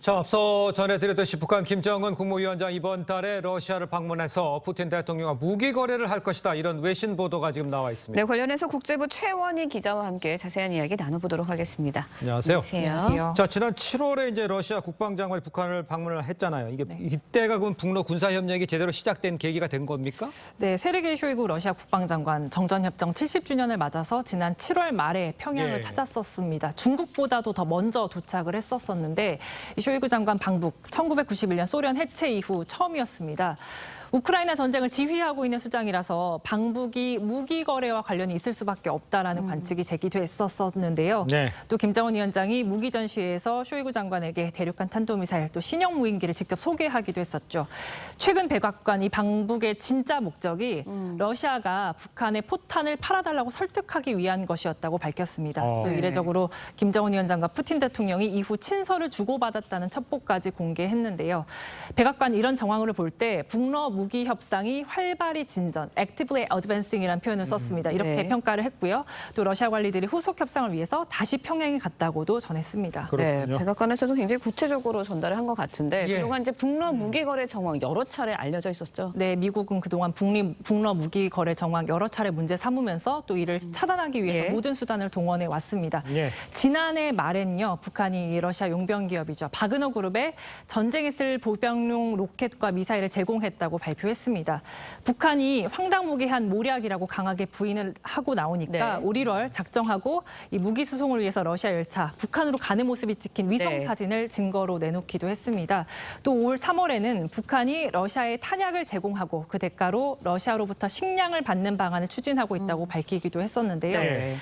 자, 앞서 전해드렸듯이 북한 김정은 국무위원장 이번 달에 러시아를 방문해서 푸틴 대통령과 무기 거래를 할 것이다. 이런 외신 보도가 지금 나와 있습니다. 네, 관련해서 국제부 최원희 기자와 함께 자세한 이야기 나눠보도록 하겠습니다. 안녕하세요. 안녕하세요. 자, 지난 7월에 이제 러시아 국방장관이 북한을 방문을 했잖아요. 이때가 그럼 북러 군사 협력이 제대로 시작된 계기가 된 겁니까? 네, 세르게이 쇼이구 러시아 국방장관 정전협정 70주년을 맞아서 지난 7월 말에 평양을 찾았었습니다. 중국보다도 더 먼저 도착을 했었었는데 이 쇼이구 장관 방북 1991년 소련 해체 이후 처음이었습니다. 우크라이나 전쟁을 지휘하고 있는 수장이라서 방북이 무기 거래와 관련이 있을 수밖에 없다라는 관측이 제기됐었는데요. 네. 또 김정은 위원장이 무기 전시회에서 쇼이구 장관에게 대륙간 탄도미사일 또 신형 무인기를 직접 소개하기도 했었죠. 최근 백악관 이 방북의 진짜 목적이 러시아가 북한의 포탄을 팔아달라고 설득하기 위한 것이었다고 밝혔습니다. 또 이례적으로 김정은 위원장과 푸틴 대통령이 이후 친서를 주고받았다는 첩보까지 공개했는데요. 백악관 이런 정황을 볼 때 북러 무기 협상이 활발히 진전, actively advancing이라는 표현을 썼습니다. 이렇게 평가를 했고요. 또 러시아 관리들이 후속 협상을 위해서 다시 평양에 갔다고 전했습니다. 네, 백악관에서도 굉장히 구체적으로 전달을 한 것 같은데 그동안 이제 북러 무기 거래 정황 여러 차례 알려져 있었죠. 네, 미국은 그동안 북러 무기 거래 정황 여러 차례 문제 삼으면서 또 이를 차단하기 위해서 모든 수단을 동원해 왔습니다. 지난해 말엔요, 북한이 러시아 용병 기업이죠. 바그너 그룹에 전쟁에 쓸 보병용 로켓과 미사일을 제공했다고 발표했습니다. 북한이 황당무계한 모략이라고 강하게 부인을 하고 나오니까 올 1월 작정하고 이 무기 수송을 위해서 러시아 열차 북한으로 가는 모습이 찍힌 위성 사진을 증거로 내놓기도 했습니다. 또 올 3월에는 북한이 러시아에 탄약을 제공하고 그 대가로 러시아로부터 식량을 받는 방안을 추진하고 있다고 밝히기도 했었는데요.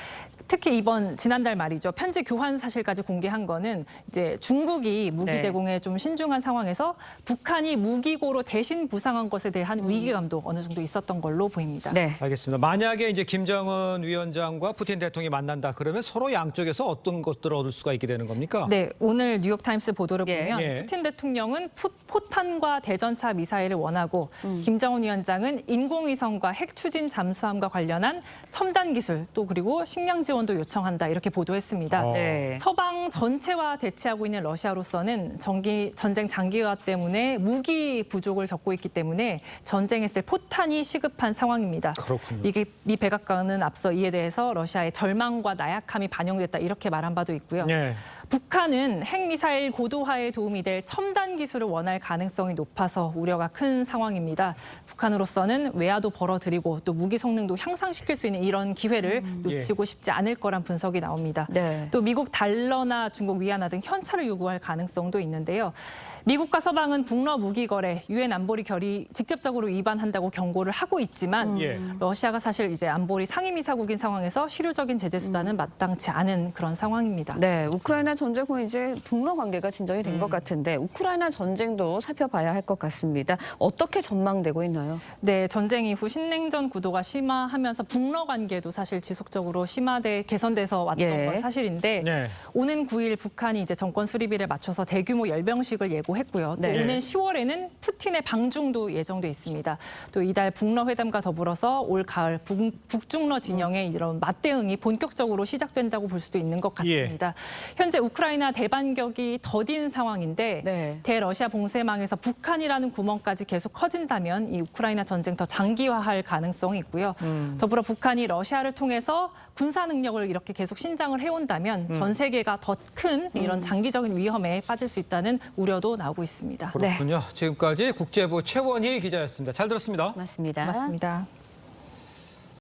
특히 지난달 말이죠. 편지 교환 사실까지 공개한 거는 이제 중국이 무기 제공에 좀 신중한 상황에서 북한이 무기고로 대신 부상한 것에 대한 위기감도 어느 정도 있었던 걸로 보입니다. 네. 알겠습니다. 만약에 이제 김정은 위원장과 푸틴 대통령이 만난다 그러면 서로 양쪽에서 어떤 것들을 얻을 수가 있게 되는 겁니까? 네, 오늘 뉴욕타임스 보도를 보면 푸틴 대통령은 포탄과 대전차 미사일을 원하고 김정은 위원장은 인공위성과 핵 추진 잠수함과 관련한 첨단 기술 또 그리고 식량 지원도 요청한다 이렇게 보도했습니다. 서방 전체와 대치하고 있는 러시아로서는 전쟁 장기화 때문에 무기 부족을 겪고 있기 때문에 전쟁에 쓸 포탄이 시급한 상황입니다. 그렇군요. 미 백악관은 앞서 이에 대해서 러시아의 절망과 나약함이 반영됐다 이렇게 말한 바도 있고요. 북한은 핵미사일 고도화에 도움이 될 첨단 기술을 원할 가능성이 높아서 우려가 큰 상황입니다. 북한으로서는 외화도 벌어들이고 또 무기 성능도 향상시킬 수 있는 이런 기회를 놓치고 싶지 않을 거란 분석이 나옵니다. 또 미국 달러나 중국 위안화 등 현찰을 요구할 가능성도 있는데요. 미국과 서방은 북러 무기 거래, 유엔 안보리 결의 직접적으로 위반한다고 경고를 하고 있지만 러시아가 사실 이제 안보리 상임이사국인 상황에서 실효적인 제재 수단은 마땅치 않은 그런 상황입니다. 네, 우크라이나 전쟁 후 이제 북러 관계가 진전이 된 것 같은데 우크라이나 전쟁도 살펴봐야 할 것 같습니다. 어떻게 전망되고 있나요? 네, 전쟁 이후 신냉전 구도가 심화하면서 북러 관계도 사실 지속적으로 개선돼서 왔던 건 사실인데 오는 9일 북한이 이제 정권 수립일에 맞춰서 대규모 열병식을 예고했고요. 또 오는 10월에는 푸틴의 방중도 예정돼 있습니다. 또 이달 북러 회담과 더불어서 올 가을 북중러 진영의 이런 맞대응이 본격적으로 시작된다고 볼 수도 있는 것 같습니다. 현재 우크라이나 대반격이 더딘 상황인데 대러시아 봉쇄망에서 북한이라는 구멍까지 계속 커진다면 이 우크라이나 전쟁 더 장기화할 가능성이 있고요. 더불어 북한이 러시아를 통해서 군사 능력을 이렇게 계속 신장을 해온다면 전 세계가 더 큰 이런 장기적인 위험에 빠질 수 있다는 우려도 나오고 있습니다. 그렇군요. 지금까지 국제부 최원희 기자였습니다. 잘 들었습니다. 맞습니다. 맞습니다.